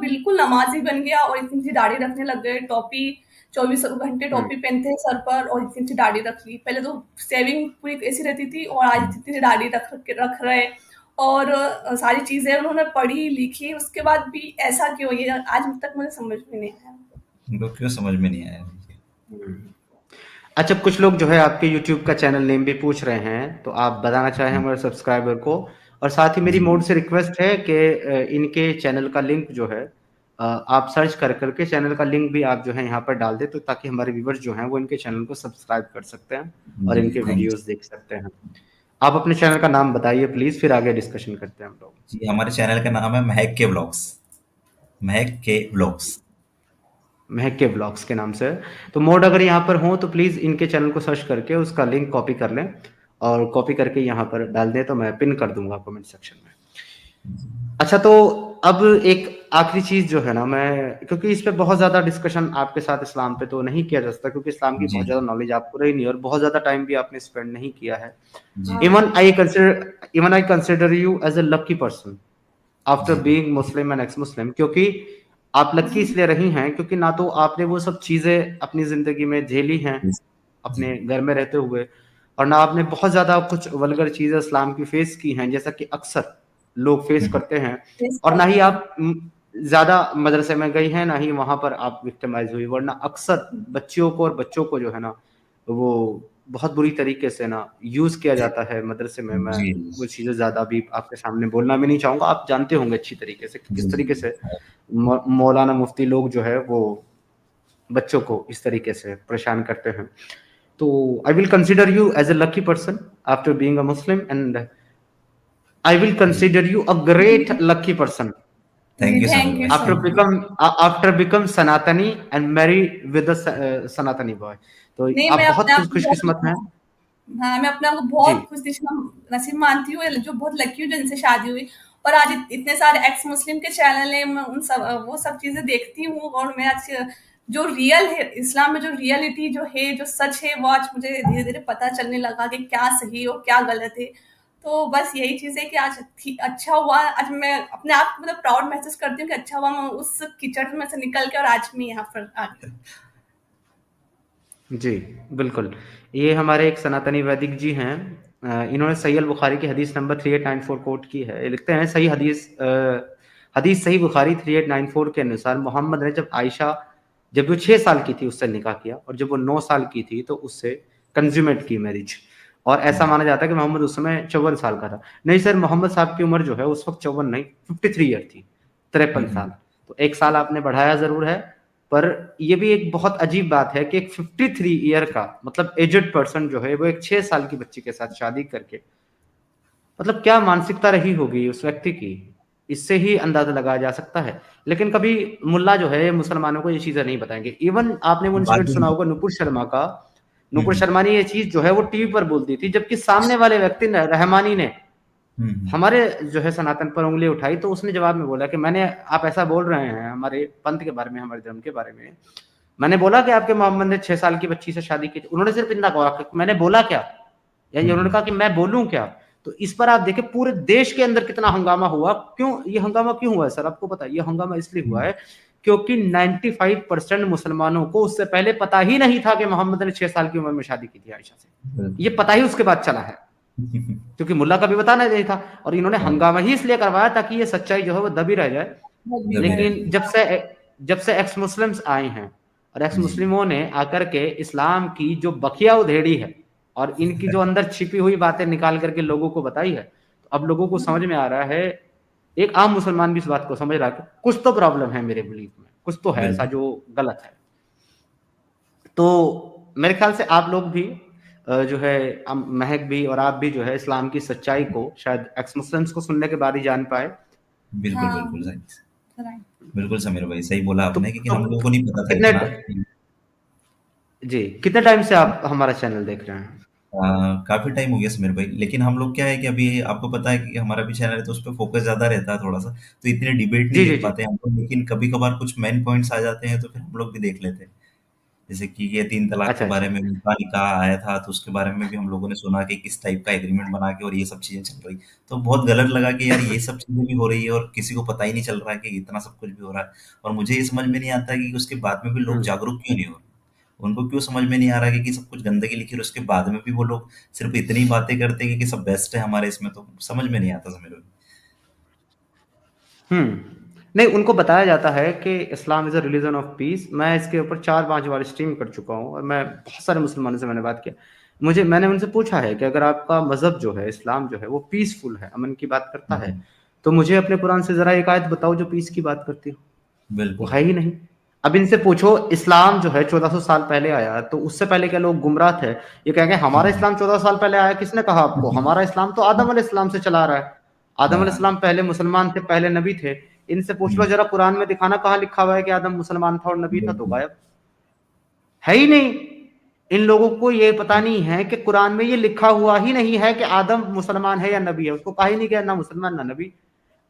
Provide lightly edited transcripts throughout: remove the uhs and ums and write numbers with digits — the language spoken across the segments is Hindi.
बिल्कुल नमाज़ी बन गया और इतनी सी दाढ़ी रखने लग गए, टोपी 24 घंटे हुँ। टोपी पहनते हैं सर पर और इतनी सी दाढ़ी रख ली। पहले तो शेविंग पूरी ऐसी रहती थी और आज इतनी सी दाढ़ी रख रहे हैं और सारी चीज़ें उन्होंने पढ़ी, लिखी, उसके बाद भी ऐसा क्यों? ये आज तक मुझे समझ में नहीं आया। उनको क्यों समझ में नहीं आया? हुँ। अच्छा, कुछ लोग जो है आपके यूट्यूब का चैनल नेम भी पूछ रहे हैं, तो आप बताना चाहें हमारे सब्सक्राइबर को? और साथ ही मेरी जी। मोड से रिक्वेस्ट है कि इनके चैनल का लिंक जो है आप सर्च कर के चैनल का लिंक भी आप जो है यहाँ पर डाल दें, तो ताकि हमारे व्यूअर्स जो हैं वो इनके चैनल को सब्सक्राइब कर सकते हैं और जी, इनके थैंक यू। वीडियोज़ देख सकते हैं। आप अपने चैनल का नाम बताइए प्लीज़, फिर आगे डिस्कशन करते हैं हम लोग। जी, हमारे चैनल का नाम है महक के व्लॉग्स। महक के व्लॉग्स। महक के व्लॉग्स के नाम से है। तो मोड अगर यहाँ पर हो तो प्लीज़ इनके चैनल को सर्च करके उसका लिंक कॉपी कर लें और कॉपी करके यहाँ पर डाल दें, तो मैं पिन कर दूँगा कमेंट सेक्शन में। अच्छा, तो अब एक आखिरी चीज़ जो है ना, मैं क्योंकि इस पे बहुत ज़्यादा डिस्कशन आपके साथ इस्लाम पे तो नहीं किया जा सकता, क्योंकि इस्लाम की जी, बहुत ज़्यादा नॉलेज आपको रही नहीं और बहुत ज़्यादा टाइम भी आपने स्पेंड नहीं किया है। जी, हाँ। Even I consider you as a lucky person after जी, being Muslim and ex Muslim, क्योंकि आप लकी इसलिए रही हैं क्योंकि ना तो आपने वो सब चीज़ें अपनी ज़िंदगी में झेली हैं, जी, जी, अपने घर में रहते हुए, और ना आपने बहुत ज़्यादा कुछ वल्गर चीज़ें इस्लाम की फेस की हैं, जैसा कि अक्सर लोग फेस हुँ, करते हैं। फेस और ना ही करते हैं। आप ज़्यादा मदरसे में गई हैं, ना ही वहाँ पर आप विक्टिमाइज़ हुई, वरना अक्सर बच्चियों को और बच्चों को जो है ना, वो बहुत बुरी तरीके से ना यूज़ किया जाता है मदरसे में। मैं जी, वो चीज़ें ज़्यादा अभी आपके सामने बोलना भी नहीं चाहूँगा, आप जानते होंगे अच्छी तरीके से कि जी, किस तरीके जी, से मौलाना मुफ्ती लोग जो है वो बच्चों को इस तरीके से परेशान करते हैं। तो I will consider you as a lucky person after being a Muslim, and I will जी। Consider you a great lucky person thank जी, यू समीर थैंक यू भाई, so thank much. You. After become Sanatani and marry with Sanatani boy. तो नहीं, आप मैं बहुत अपने आप को खुशकिस्मत हैं। बहुत हाँ, मैं अपने आप को जी। बहुत नसीब मानती हूँ, जो बहुत लकी हूँ जिनसे शादी हुई और आज इतने सारे एक्स मुस्लिम के चैनल हैं, मैं उन सब वो सब चीज़ें देखती हूँ और मैं आज जो रियल है, इस्लाम में जो रियलिटी जो है, जो सच है, वो आज मुझे धीरे-धीरे पता चलने लगा कि क्या सही और क्या गलत है। तो बस यही चीज़ है कि आज अच्छा हुआ, आज मैं अपने आप को मतलब प्राउड महसूस करती हूँ कि अच्छा हुआ मैं उस कीचड़ में से निकल के और आज मैं यहाँ पर आ गई। जी, बिल्कुल। ये हमारे एक सनातनी वैदिक जी हैं, इन्होंने सही अल बुखारी की हदीस नंबर 3894 कोट की है। ये लिखते हैं, हदीस सही बुखारी 3894 के अनुसार मोहम्मद ने जब वो 6 साल की थी उससे निकाह किया, और जब वो 9 साल की थी तो उससे कंज्यूमेट की मैरिज। और ऐसा जी, माना जाता है कि मोहम्मद उस समय 54 साल का था। नहीं सर, मोहम्मद साहब की उम्र जो है उस वक़्त 54 नहीं, 53 ईयर थी, 53 हुँ, साल। तो 1 साल आपने बढ़ाया ज़रूर है, पर ये भी एक बहुत अजीब बात है कि एक 53 ईयर का मतलब एजेड पर्सन जो है वो एक 6 साल की बच्ची के साथ शादी करके, मतलब क्या मानसिकता रही होगी उस व्यक्ति की, इससे ही अंदाजा लगाया जा सकता है। लेकिन कभी मुल्ला जो है मुसलमानों को ये चीज़ें नहीं बताएँगे। इवन आपने वो बात इंसिडेंट ही सुना नहीं। होगा नुपुर शर्मा का। हुँ, नुपुर हुँ, शर्मा ने ये चीज़ जो है वो टीवी पर बोलती थी, जबकि सामने वाले व्यक्ति ने, रहमानी ने, हुँ, हुँ, हमारे जो है सनातन पर उँगली उठाई, तो उसने जवाब में बोला कि आप ऐसा बोल रहे हैं हमारे पंथ के बारे में, हमारे धर्म के बारे में। मैंने बोला कि आपके मोहम्मद ने 6 साल की बच्ची से शादी की थी। उन्होंने सिर्फ़ इतना कहा कि मैंने बोला क्या? या ये हुँ, उन्होंने कहा कि मैं बोलूँ क्या? तो इस पर आप देखें पूरे देश के अंदर कितना हंगामा हुआ। ये हंगामा क्यों हुआ है सर? आपको पता है? ये हंगामा इसलिए हुआ हुँ, है क्योंकि 95% मुसलमानों को उससे पहले पता ही नहीं था कि मोहम्मद ने 6 साल की उम्र में शादी की थी आयशा से। ये बिल्कुल। पता ही उसके बाद चला है। क्योंकि मुल्ला का भी बताना नहीं था, और इन्होंने हाँ, हंगामा ही इसलिए करवाया ताकि ये सच्चाई जो है वो दबी रह जाए। बहुत भी दबी रहे। लेकिन रहेगी। जब से एक्स मुस्लिम्स आए हैं और एक्स जी, मुस्लिमों ने आकर के इस्लाम की जो बखिया उधेड़ी है और इनकी जो अंदर छिपी हुई बातें निकाल करके लोगों को बताई है, तो अब लोगों को समझ में आ रहा है। एक आम मुसलमान भी इस बात को समझ रहा है कि कुछ तो प्रॉब्लम है मेरे बिलीफ में, कुछ तो है ऐसा बिल्कुल। जो गलत है। तो मेरे ख्याल से आप लोग भी जो है महक भी और आप भी जो है इस्लाम की सच्चाई को शायद एक्स मुस्लिम्स को सुनने के बाद ही जान पाए। बिल्कुल, बिल्कुल हाँ, सही। राइट। बिल्कुल समीर भाई, सही बोला तो, आपने क्योंकि तो हम लोगों को नहीं पता था कितने इतना। जी, कितने टाइम से आप हमारा चैनल देख रहे हैं? काफ़ी टाइम हो गया समीर भाई, लेकिन हम लोग क्या है कि अभी आपको पता है कि हमारा भी चैनल है तो उस पे फ़ोकस ज़्यादा रहता है थोड़ा-सा, तो इतनी डिबेट नहीं जी, जी, देख जी। पाते हम लोग, लेकिन कभी-कभार कुछ मेन पॉइंट्स आ जाते हैं तो फिर हम लोग भी देख लेते हैं। जैसे कि ये 3 तलाक के अच्छा बारे अच्छा। में उनका निकाह आया था, तो उसके बारे में भी हम लोगों ने सुना कि किस टाइप का एग्रीमेंट बना के और ये सब चीज़ें चल रही। तो बहुत गलत लगा कि यार ये सब चीज़ें भी हो रही है और किसी को पता ही नहीं चल रहा है कि इतना सब कुछ भी हो रहा है। और मुझे ये समझ में नहीं आता कि उसके बाद में भी लोग हम्म जागरूक क्यों नहीं हो रहे? उनको क्यों समझ में नहीं आ रहा है कि सब कुछ गंदगी लिखी है और उसके बाद में भी वो लोग सिर्फ इतनी बातें करते हैं कि सब बेस्ट है हमारे इसमें, तो समझ में नहीं आता मेरे को। नहीं, उनको बताया जाता है कि Islam is a religion of peace. मैं इसके ऊपर 4-5 बार स्ट्रीम कर चुका हूँ और मैं बहुत सारे मुसलमानों से मैंने बात किया। मैंने उनसे पूछा है कि अगर आपका मज़हब जो है, इस्लाम जो है, वो पीसफुल है, अमन की बात करता है, हम्म, तो मुझे अपने कुरान से ज़रा एक आयत बताओ जो पीस की बात करती हो। वो बिल्कुल। है ही नहीं। अब इनसे पूछो, इस्लाम जो है 1400 साल पहले आया, तो उससे पहले क्या लोग गुमराह थे? ये कहेंगे हमारा हम्म, इस्लाम 14 साल पहले आया, किसने कहा आपको? हमारा इस्लाम तो आदम अलैहिस्सलाम से चला आ रहा है। आदम हाँ, अलैहिस्सलाम पहले मुसलमान थे, पहले नबी थे। इनसे पूछ लो हम्म, जरा, कुरान में दिखाना कहाँ लिखा हुआ है कि आदम मुसलमान था और नबी था, तो बिल्कुल। गायब। है ही नहीं। इन लोगों को ये पता नहीं है कि कुरान में ये लिखा हुआ ही नहीं है कि आदम मुसलमान है या नबी है। उसको कहा ही नहीं गया, ना मुसलमान ना नबी।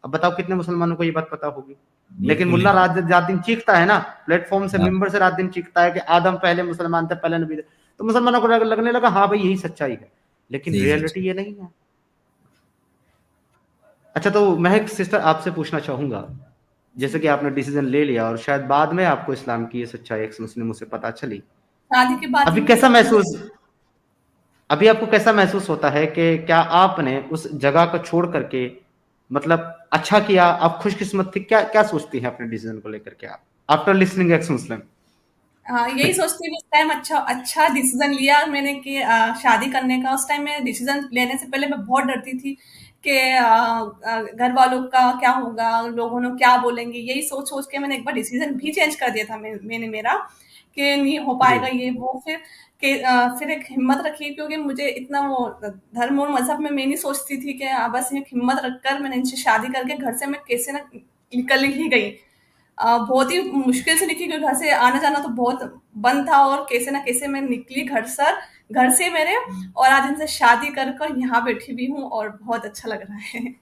अब बताओ कितने मुसलमानों को ये बात पता होगी? लेकिन बिल्कुल ही मुल्ला नहीं। रात दिन चीखता है ना, प्लेटफॉर्म से, हाँ, मिंबर से रात दिन चीखता है कि आदम पहले मुसलमान थे, पहले नबी थे। तो मुसलमानों को लगने लगा हाँ भाई यही सच्चाई है, लेकिन यही सच रियलिटी ये नहीं है। अच्छा, तो महक सिस्टर, आपसे पूछना चाहूंगा, जैसे जी। कि आपने डिसीजन ले लिया और शायद बाद में आपको इस्लाम की ये सच्चाई एक्स मुस्लिमों से पता चली, शादी के बाद ही अभी मुझे कैसा सब कुछ। महसूस अभी आपको कैसा महसूस होता है कि क्या आपने उस जगह को छोड़ करके, मतलब अच्छा किया, आप खुशकिस्मत थी, क्या क्या सोचती हैं अपने डिसीजन को लेकर के आप, आफ्टर लिसनिंग एक्स मुस्लिम? हाँ, यही सोचती हूँ उस टाइम अच्छा अच्छा डिसीजन लिया मैंने कि शादी करने का। उस टाइम मैं डिसीजन लेने से पहले मैं बहुत डरती थी कि घर वालों का क्या होगा, लोगों ने क्या बोलेंगे। यही सोच सोच के मैंने एक बार डिसीजन भी चेंज कर दिया था मैंने मेरा कि नहीं हो जी। पाएगा ये वो। फिर एक हिम्मत रखी, क्योंकि मुझे इतना वो धर्म और मजहब में मैं नहीं सोचती थी कि बस एक हिम्मत रखकर मैंने इनसे शादी करके घर से मैं कैसे ना निकल ही गई। बहुत ही मुश्किल से निकली, क्योंकि घर से आना-जाना तो बहुत बंद था और कैसे न कैसे मैं निकली घर से मेरे, और आज इनसे शादी कर कर यहाँ बैठी भी हूँ और बहुत अच्छा लग रहा है।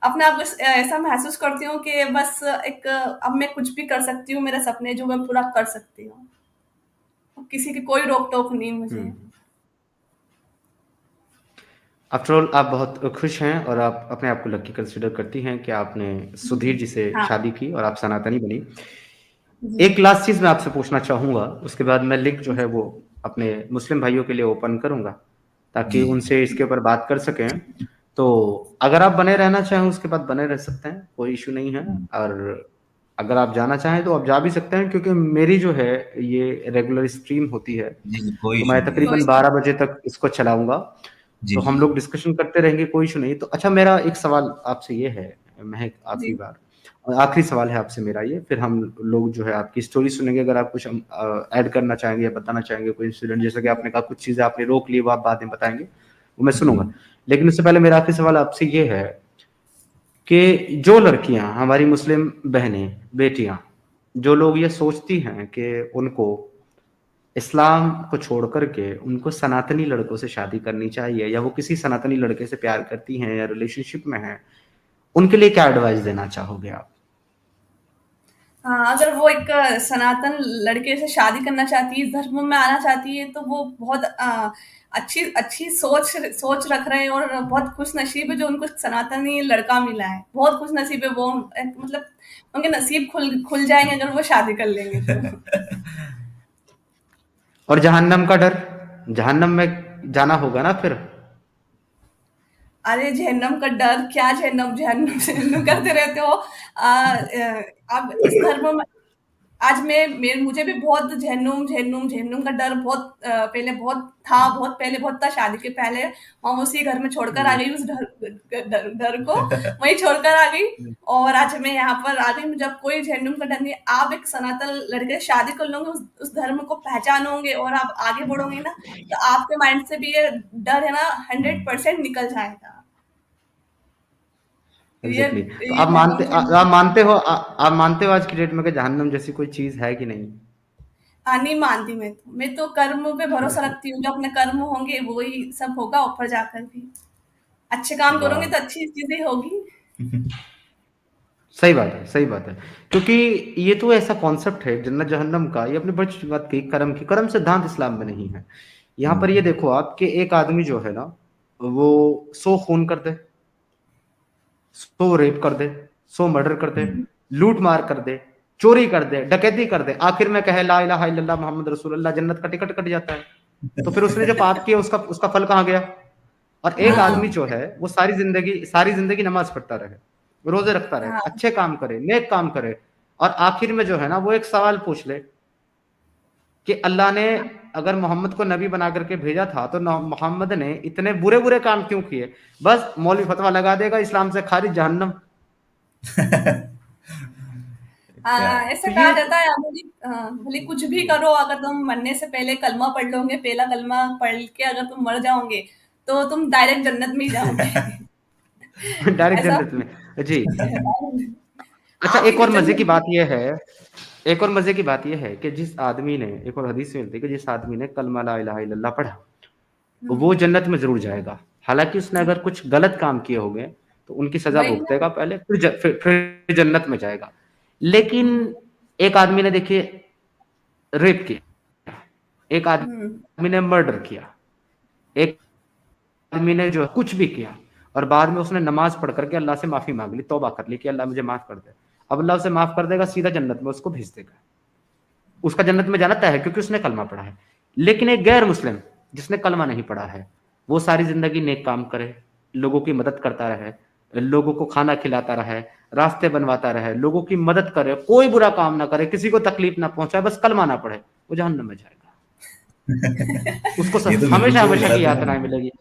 अपने आप को ऐसा महसूस करती हूँ कि बस एक अब मैं कुछ भी कर सकती हूँ, मेरे सपने जो मैं पूरा कर सकती हूँ। किसी की कोई रोक-टोक नहीं मुझे। हम्म। आफ्टर ऑल आप बहुत खुश हैं और आप अपने आप को लकी कंसिडर करती हैं कि आपने सुधीर जी से हाँ, शादी की और आप सनातनी बनी। जी। एक लास्ट चीज मैं आपसे पूछना चाहूंगा, उसके बाद मैं लिंक जो है वो अपने मुस्लिम भाइयों के लिए ओपन करूंगा ताकि जी। उनसे इसके ऊपर बात कर सकें। तो अगर आप बने रहना चाहें उसके बाद बने रह सकते हैं, कोई इशू नहीं है। हम्म, और अगर आप जाना चाहें तो आप जा भी सकते हैं, क्योंकि मेरी जो है ये रेगुलर स्ट्रीम होती है, जी, जी, कोई तो इशू मैं नहीं है। कोई तकरीबन 12 बजे तक इसको चलाऊंगा। जी, तो जी, हम लोग डिस्कशन करते रहेंगे, कोई इशू नहीं। तो अच्छा, मेरा एक सवाल आपसे ये है महक, आखिरी जी। बार, और आखिरी सवाल है आपसे मेरा ये, फिर हम लोग जो है आपकी स्टोरी सुनेंगे। अगर आप कुछ ऐड करना चाहेंगे या बताना चाहेंगे कोई इंसिडेंट, जैसे कि आपने कहा कुछ चीजें आपने रोक ली, वो आप बाद में बताएंगे, वो मैं जी, सुनूंगा। लेकिन उससे पहले मेरा आखिरी सवाल आपसे ये है कि जो लड़कियां, हमारी मुस्लिम बहनें, बेटियां, जो लोग ये सोचती हैं कि उनको इस्लाम को छोड़ करके उनको सनातनी लड़कों से शादी करनी चाहिए, या वो किसी सनातनी लड़के से प्यार करती हैं या रिलेशनशिप में हैं, उनके लिए क्या एडवाइस देना चाहोगे आप? हाँ, अगर वो एक सनातन लड़के से शादी करना चाहती है, इस धर्म में आना चाहती है, तो वो बहुत अच्छी अच्छी सोच रख रहे हैं और बहुत खुश नसीब है जो उनको सनातनी लड़का मिला है। बहुत खुश नसीब है वो, मतलब उनके नसीब खुल खुल जाएंगे अगर वो शादी कर लेंगे तो। और जहन्नम का डर, जहन्नम में जाना होगा ना फिर? अरे जहन्नम का डर क्या, जहन्नम जहन्नम जहन्नम करते रहते हो। अब इस धर्म में आज मुझे भी बहुत जहन्नुम का डर बहुत पहले बहुत था, बहुत पहले बहुत था। शादी के पहले हम उसी घर में छोड़कर आ जी। गई, उस डर को वहीं छोड़कर आ गई। और आज मैं यहाँ पर आ गई, मुझे अब कोई जहन्नुम का डर नहीं है। आप एक सनातन लड़के से शादी कर लोगे, उस धर्म को पहचानोगे और आप आगे बढ़ोगे ना, तो आपके माइंड से भी ये डर है ना 100% निकल जाएगा। ये एग्जैक्टली। तो ये बहुत ही। आप मानते हो आज की डेट में कि जहन्नम जैसी कोई चीज है कि नहीं? हाँ, नहीं मानती मैं तो कर्म पे भरोसा रखती हूँ, जो अपने कर्म होंगे वो ही सब होगा ऊपर जाकर भी। अच्छे काम करोगे वाह, तो अच्छी चीजें होगी। सही बात है, सही बात है। क्योंकि ये तो ऐसा कॉन्सेप्ट है जन्नत जहन्नम का, ये अपने बड़ी अच्छी बात कही, कर्म की, कर्म सिद्धांत इस्लाम में नहीं है। यहाँ पर ये देखो आप कि एक आदमी जो है ना, वो 100 खून कर दे, 100 रेप कर दे, 100 मर्डर कर दे, लूट मार कर दे, चोरी कर दे, डकैती कर दे, आखिर में कहे ला इलाहा इल्लल्लाह मोहम्मद रसूलुल्लाह, जन्नत का टिकट कट जाता है। तो फिर उसने जो पाप किया उसका उसका फल कहाँ गया? और एक आदमी जो है वो सारी जिंदगी नमाज पढ़ता रहे, रोजे रखता रहे, हाँ, अच्छे काम करे, नेक काम करे, और आखिर में जो है ना वो एक सवाल पूछ ले कि अल्लाह ने अगर मोहम्मद को नबी बना करके भेजा था तो मोहम्मद ने इतने बुरे बुरे काम क्यों किए? बस मौलवी फतवा लगा देगा, इस्लाम से खारिज, जहन्नम। क्या हाँ, है? ऐसा तो कहा ये जाता है भले, हाँ, भले कुछ भी करो, अगर तुम मरने से पहले कलमा पढ़ लोगे, पहला कलमा पढ़ के अगर तुम मर जाओगे तो तुम डायरेक्ट जन्नत में ही जाओगे। डायरेक्ट ऐसा जन्नत में। जी। अच्छा, आप ही एक को और मजे की जन्नत। बात यह है, एक और मजे की बात यह है कि जिस आदमी ने, एक और हदीस में मिलती है कि जिस आदमी ने कलमा ला इलाहा इल्लल्लाह पढ़ा, वो जन्नत में जरूर जाएगा। हालांकि उसने अगर कुछ गलत काम किए होंगे तो उनकी सजा वही ना। भुगतेगा पहले, फिर जन्नत में जाएगा। लेकिन एक आदमी ने देखिए रेप किया, एक हम्म, आदमी ने मर्डर किया, एक आदमी ने जो कुछ भी किया, और बाद में उसने नमाज पढ़ करके अल्लाह से माफी मांग ली, तौबा कर ली कि अल्लाह मुझे माफ कर दे। अब अल्लाह उसे माफ कर देगा, सीधा जन्नत में उसको भेज देगा, उसका जन्नत में जाना तय है क्योंकि उसने कलमा पढ़ा है। लेकिन एक गैर मुस्लिम जिसने कलमा नहीं पढ़ा है, वो सारी जिंदगी नेक काम करे, लोगों की मदद करता रहे, लोगों को खाना खिलाता रहे, रास्ते बनवाता रहे, लोगों की मदद करे, कोई बुरा काम ना करे, किसी को तकलीफ ना पहुंचाए, बस कलमा ना पढ़े, वो जहन्नम में जाएगा। उसको ये तो बिल्कुल हमेशा जो हमेशा की गलत है। यातनाएं मिलेगी।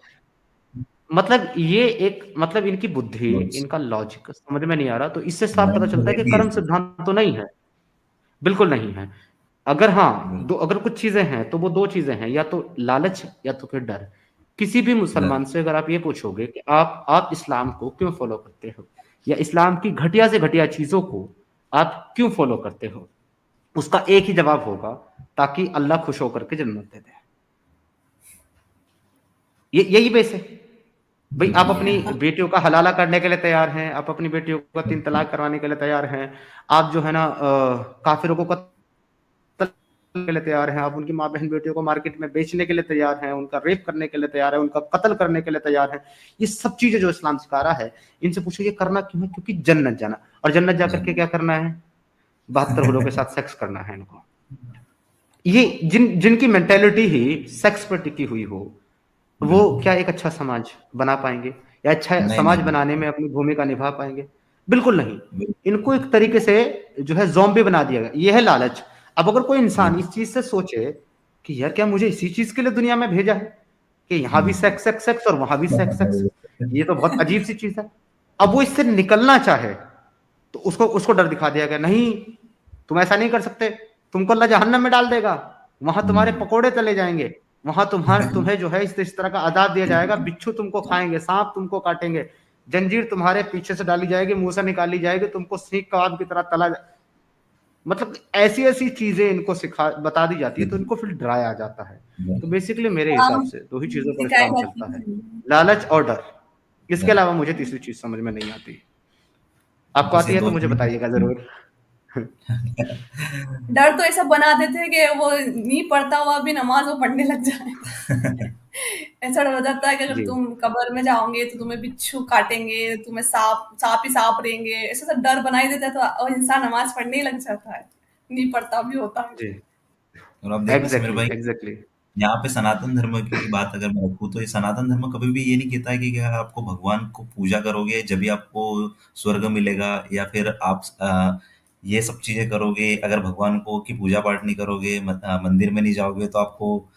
मतलब ये एक, मतलब इनकी बुद्धि, Words. इनका लॉजिक समझ में नहीं आ रहा। तो इससे साफ पता चलता है कि Mentality कर्म is it. सिद्धांत तो नहीं है, बिल्कुल नहीं है। अगर हाँ, बिल्कुल। दो अगर कुछ चीजें हैं तो वो दो चीजें हैं, या तो लालच या तो फिर डर। किसी भी डर। मुसलमान से अगर आप ये पूछोगे कि आप इस्लाम को क्यों फॉलो करते हो, या इस्लाम की घटिया से घटिया चीजों को आप क्यों फॉलो करते हो, उसका एक ही जवाब होगा, ताकि अल्लाह खुश होकर के जन्नत दे दे। ये यही बेस है भाई। आप बिल्कुल। अपनी बेटियों का हलाला करने के लिए तैयार हैं, आप अपनी बेटियों का 3 तलाक करवाने के लिए तैयार हैं, आप जो है ना काफिरों को कत्ल के लिए तैयार हैं, आप उनकी माँ बहन बेटियों को मार्केट में बेचने के लिए तैयार हैं, उनका रेप करने के लिए तैयार है, उनका कत्ल करने के लिए तैयार है। ये सब चीजें जो इस्लाम सिखा रहा है, इनसे पूछो ये करना क्यों है? क्योंकि जन्नत जाना, और जन्नत जाकर के क्या करना है? 72 हुरों के साथ सेक्स करना है इनको। ये जिनकी मेंटेलिटी ही सेक्स पर टिकी हुई हो, वो क्या एक अच्छा समाज बना पाएंगे, या अच्छा नहीं समाज नहीं। बनाने में अपनी भूमिका निभा पाएंगे? बिल्कुल नहीं। बिल्कुल। इनको एक तरीके से जो है ज़ॉम्बी बना दिया गया। ये है लालच। अब अगर कोई इंसान इस चीज से सोचे कि यार क्या मुझे इसी चीज के लिए दुनिया में भेजा है, कि यहाँ भी सेक्स सेक्स सेक्स और वहां भी सेक्स सेक्स, ये तो बहुत अजीब सी चीज है। अब वो इससे निकलना चाहे तो उसको उसको डर दिखा दिया गया, नहीं तुम ऐसा नहीं कर सकते, तुमको अल्लाह जहन्नम में डाल देगा, वहां तुम्हारे पकोड़े तले जाएंगे, वहां तुम्हें जो है इस तरह का अजाब दिया जाएगा, बिच्छू तुमको खाएंगे, सांप तुमको काटेंगे, जंजीर तुम्हारे पीछे से डाली जाएगी, मुंह से निकाली जाएगी, तुमको सीख कबाब की तरह तला मतलब ऐसी ऐसी चीजें इनको बता दी जाती है, तो इनको फिर डराया जाता है। तो बेसिकली मेरे हिसाब हाँ, से दो ही चीजों पर सिखाई इस्लाम जाती चलता है, है। लालच और डर। इसके डर। अलावा मुझे तीसरी चीज समझ में नहीं आती। आपको बस आती ये है तो दो मुझे बताइएगा चीज। जरूर। डर तो ऐसा बना देते हैं कि वो नहीं पढ़ता हुआ भी नमाज वो पढ़ने लग जाए। ऐसा डर हो जाता है कि अगर जी। तुम कब्र में जाओगे तो तुम्हें बिच्छू काटेंगे, तुम्हें सांप ही सांप रहेंगे, ऐसा सब डर बनाई देता है, तो वो इंसान नमाज पढ़ने ही लग जाता है, नहीं पढ़ता भी होता है। जी। और आप देखो समीर एग्जैक्टली भाई, एग्जैक्टली। यहाँ पे सनातन धर्म की बात अगर मैं रखूँ तो ये सनातन धर्म कभी भी ये नहीं कहता है कि क्या आपको भगवान को पूजा करोगे जब भी आपको स्वर्ग मिलेगा, या फिर आप ये सब चीजें करोगे अगर भगवान को की पूजा पाठ नहीं करोगे, मंदिर में नहीं जाओगे तो आपको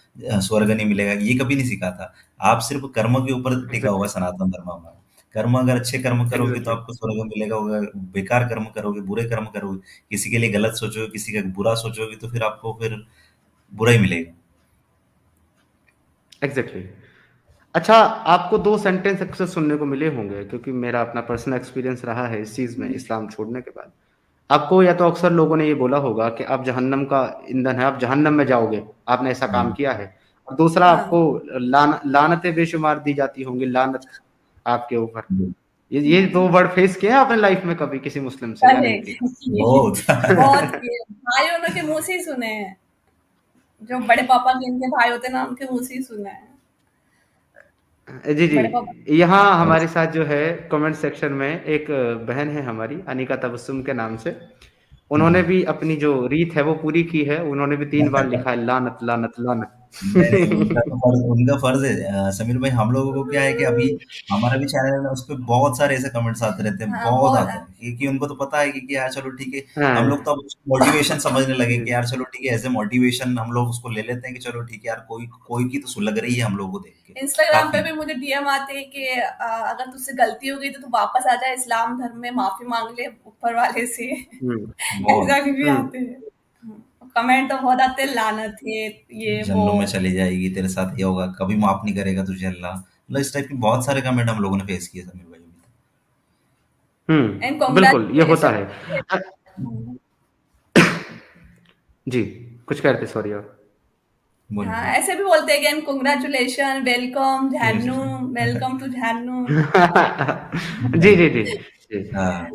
स्वर्ग नहीं मिलेगा। ये कभी नहीं सिखा था। आप सिर्फ कर्म के ऊपर टिका हुआ एग्जैक्टली सनातन धर्म हमारा। कर्म अगर अच्छे कर्म करोगे तो एग्जैक्टली आपको स्वर्ग मिलेगा, अगर बेकार कर्म करोगे, बुरे कर्म करोगे, किसी के लिए गलत सोचोगे, किसी का बुरा सोचोगे, तो फिर आपको फिर बुरा ही मिलेगा। एग्जैक्टली। अच्छा, आपको 2 सेंटेंस अक्सर सुनने को मिले होंगे, क्योंकि मेरा अपना पर्सनल एक्सपीरियंस रहा है इस चीज में इस्लाम छोड़ने के बाद। आपको या तो अक्सर लोगों ने ये बोला होगा कि आप जहन्नम का ईंधन है, आप जहन्नम में जाओगे, आपने ऐसा काम किया है। और दूसरा, हाँ, आपको लानतें बेशुमार दी जाती होंगी, लानत आपके ऊपर। ये दो वर्ड फेस किए हैं आपने लाइफ में कभी किसी मुस्लिम से या अरे! नहीं किए? बहुत बहुत किए, भाई उन्हों के मुँह से ही सुने हैं। जो बड़े पापा के इनके भाई होते हैं ना, उनके मुँह से ही सुना है। जी जी। बड़े पापा यहाँ हमारे साथ जो है कमेंट सेक्शन में एक बहन है हमारी अनिका तबस्सुम के नाम से, उन्होंने भी अपनी जो रीत है वो पूरी की है, उन्होंने भी 3 बार लिखा है लानत लानत लानत। नहीं नहीं, उनका फर्ज है। समीर भाई, हम लोगों को क्या है कि अभी हमारा भी चैनल है, उस पे बहुत सारे ऐसे कमेंट्स आते रहते हैं, हाँ, बहुत बहुत आते हैं, क्योंकि उनको तो पता है कि यार चलो ठीक है। हम लोग हाँ तो अब मोटिवेशन समझने लगे जी कि यार चलो ठीक है, ऐसे मोटिवेशन हम लोग उसको ले लेते हैं कि चलो ठीक है यार, कोई कोई की तो सुलग रही है हम लोग को देख के इंस्टाग्राम पे काफी। भी मुझे डीएम आते हैं कि अगर तुझसे गलती हो गई तो तू वापस आ जा इस्लाम धर्म में, माफी मांग ले ऊपर वाले से। हम्म ऐसा बहुत भी आते हैं। कमेंट तो बहुत आते हैं, लानत है ये वो। जन्नों में चली जाएगी, तेरे साथ ये होगा, कभी माफ नहीं करेगा तुझे अल्लाह, मतलब इस टाइप की बहुत सारे कमेंट हम लोगों ने फेस किए समीर भाई अभी एंड बिल्कुल ये होता कॉन्ग्रेचुलेशन। है। अ, जी कुछ कहते सॉरी और तक। बोलिए हाँ, बोलिए। ऐसे भी बोलते हैं कि कॉन्ग्रेचुलेशन, वेलकम जी जी झानू, जी। Welcome to Jhanu. जी जी जी जी। हाँ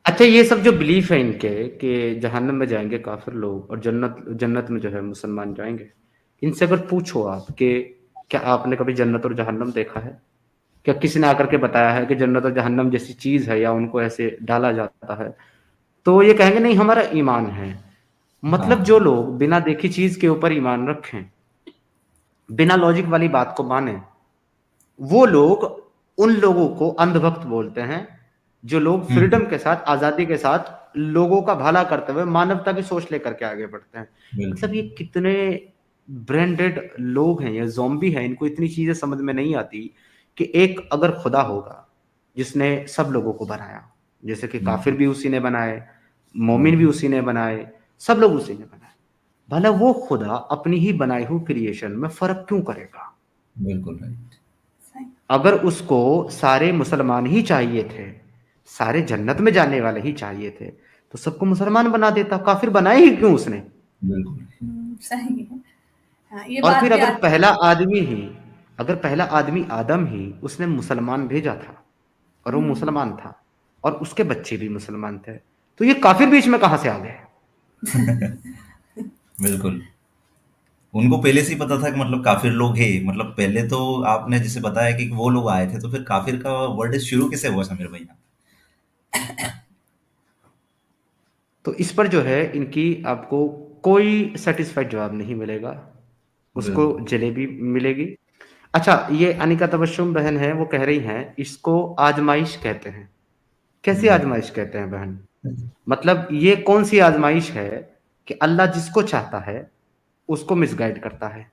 अच्छा ये सब जो बिलीफ है इनके कि जहन्नम में जाएंगे काफिर लोग और जन्नत जन्नत में जो है मुसलमान जाएंगे, इनसे अगर पूछो आप कि क्या आपने कभी जन्नत और जहन्नम देखा है, क्या किसी ने आकर के बताया है कि जन्नत और जहन्नम जैसी चीज है या उनको ऐसे डाला जाता है, तो ये कहेंगे नहीं हमारा ईमान है। मतलब जो हाँ। लोग बिना देखी चीज के ऊपर ईमान रखें, बिना लॉजिक वाली बात को माने, वो लोग उन लोगों को अंधभक्त बोलते हैं, जो लोग हम्म। फ्रीडम के साथ आजादी के साथ लोगों का भला करते हुए मानवता की सोच लेकर के आगे बढ़ते हैं। बिल्कुल मतलब ये कितने ब्रेंडेड लोग हैं, ये ज़ॉम्बी हैं, इनको इतनी चीजें समझ में नहीं आती कि एक अगर खुदा होगा जिसने सब लोगों को बनाया, जैसे कि काफिर बिल्कुल भी उसी ने बनाए, मोमिन भी बिल्कुल उसी ने बनाए, सब लोग उसी ने बनाए, भला वो खुदा अपनी ही बनाई हुई क्रिएशन में फर्क क्यों करेगा? बिल्कुल राइट। अगर उसको सारे मुसलमान ही चाहिए थे, सारे जन्नत में जाने वाले ही चाहिए थे, तो सबको मुसलमान बना देता, काफिर बनाए ही क्यों उसने? बिल्कुल सही है। हाँ, ये और बात फिर भी अगर आती पहला आदमी ही, अगर पहला आदमी आदम ही उसने मुसलमान भेजा था और वो मुसलमान था और उसके बच्चे भी मुसलमान थे, तो ये काफिर बीच में कहां से आ गए? बिल्कुल। उनको पहले से ही पता था कि मतलब काफिर लोग हैं, मतलब पहले तो आपने जैसे बताया कि वो लोग आए थे, तो फिर काफिर का वर्ड शुरू कैसे हुआ समीर भैया? तो इस पर जो है इनकी आपको कोई सेटिस्फाइड जवाब नहीं मिलेगा, उसको बिल्कुल। जलेबी मिलेगी। अच्छा ये अनिका तबस्सुम बहन है, वो कह रही हैं इसको आजमाइश कहते हैं। कैसी हम्म। आजमाइश कहते हैं बहन? मतलब ये कौन सी आजमाइश है कि अल्लाह जिसको चाहता है उसको मिसगाइड करता है,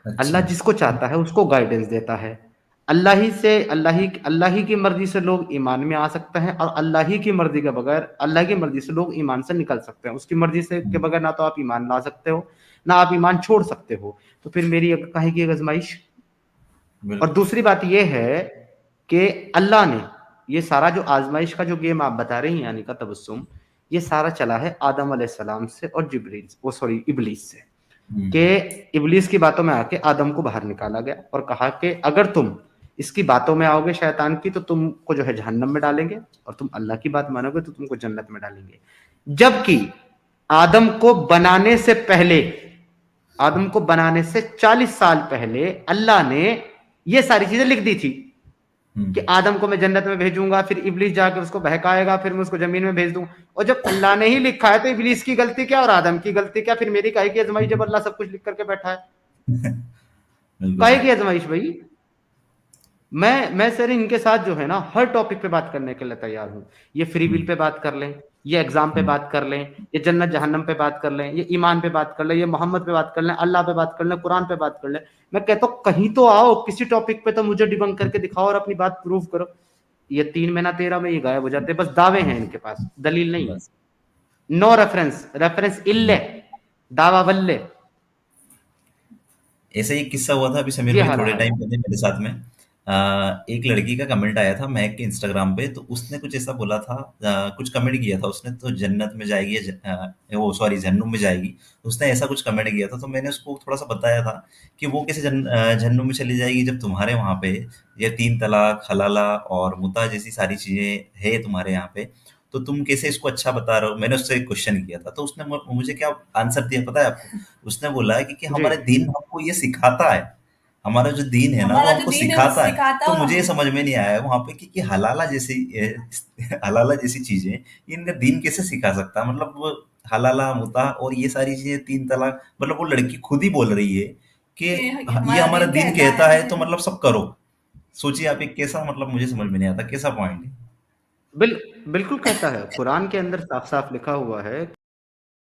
अच्छा। अल्लाह जिसको चाहता है उसको गाइडेंस देता है। अल्लाह ही की मर्जी से लोग ईमान में आ सकते हैं और अल्लाह ही की मर्जी के बगैर, अल्लाह की मर्जी से लोग ईमान से निकल सकते हैं। उसकी मर्जी से के हम्म। बगैर ना तो आप ईमान ला सकते हो, ना आप ईमान छोड़ सकते हो। तो फिर मेरी काहे की आजमाइश? और बिल्कुल। दूसरी बात यह है कि अल्लाह ने ये सारा जो आजमाइश का जो गेम आप बता रही हैं अनिका तबस्सुम, ये सारा चला है आदम अलैहिस्सलाम से और जिब्रील वो सॉरी इबलीस से, कि हम्म। इबलीस की बातों में आके आदम को बाहर निकाला गया और कहा कि अगर तुम इसकी बातों में आओगे शैतान की, तो तुमको जो है जहन्नम में डालेंगे, और तुम अल्लाह की बात मानोगे तो तुमको जन्नत में डालेंगे। जबकि आदम को बनाने से पहले, आदम को बनाने से 40 साल पहले अल्लाह ने ये सारी चीजें लिख दी थी कि हम्म। आदम को मैं जन्नत में भेजूंगा, फिर इबलीस जाकर उसको बहकाएगा, फिर मैं उसको जमीन में भेज दूंगा। और जब अल्लाह ने ही लिखा है तो इबलीस की गलती क्या और आदम की गलती क्या? फिर मेरी काहे की आजमाइश जब अल्लाह सब कुछ लिख करके बैठा है? बिल्कुल काहे सही। की आजमाइश भाई? मैं सर इनके साथ जो है ना हर टॉपिक पे बात करने के लिए तैयार हूँ। ये फ्री विल हम्म। पे बात कर लें, ये एग्जाम पे हम्म। बात कर लें, ये जन्नत जहन्नम पे बात कर लें, ये ईमान पे बात कर लें, ये मोहम्मद पे बात कर लें, अल्लाह पे बात कर लें, कुरान पे बात कर लें। मैं कहता हूँ कहीं तो आओ, किसी टॉपिक पे तो मुझे डिबंक करके दिखाओ और अपनी बात प्रूव करो। ये 3 महीना 13 में ये गायब हो जाते हैं, बस दावे हैं इनके पास, दलील नहीं है। बस नो रेफरेंस, रेफरेंस इल्ले, दावा बल्ले। ऐसे ही किस्सा हुआ था अभी समीर ये भाई हाल थोड़े है। टाइम पहले मेरे साथ में। एक लड़की का कमेंट आया था महक के इंस्टाग्राम पे, तो उसने कुछ ऐसा बोला था, कुछ कमेंट किया था उसने, तो जन्नत में जाएगी वो सॉरी जहन्नुम में जाएगी, उसने ऐसा कुछ कमेंट किया था। तो मैंने उसको थोड़ा सा बताया था कि वो कैसे जहन्नुम में चली जाएगी जब तुम्हारे वहाँ पे ये 3 तलाक, हलाला और मुता जैसी सारी चीजें है तुम्हारे यहाँ पे, तो तुम कैसे इसको अच्छा बता रहे हो? मैंने उससे एक क्वेश्चन किया था, तो उसने मुझे क्या आंसर दिया पता है आपको? उसने बोला है कि जी हमारे दीन हमको ये सिखाता है, हमारा जो दीन है ना वो हमारा जो हमको दीन है वो सिखाता है। सिखाता। तो मुझे ये समझ में नहीं आया वहाँ पे कि हलाला जैसी हलाला जैसी चीजें इनका दीन कैसे सिखा सकता है? मतलब वो हलाला, मुता और ये सारी चीजें, 3 तलाक, मतलब वो लड़की खुद ही बोल रही है कि कि ये हमारा हमारा दीन दीन कहता कहता है है। तो मतलब सब करो। सोचिए आप, एक कैसा, मतलब मुझे समझ में नहीं आता कैसा पॉइंट है। बिल बिल्कुल कहता है, कुरान के अंदर साफ-साफ लिखा हुआ है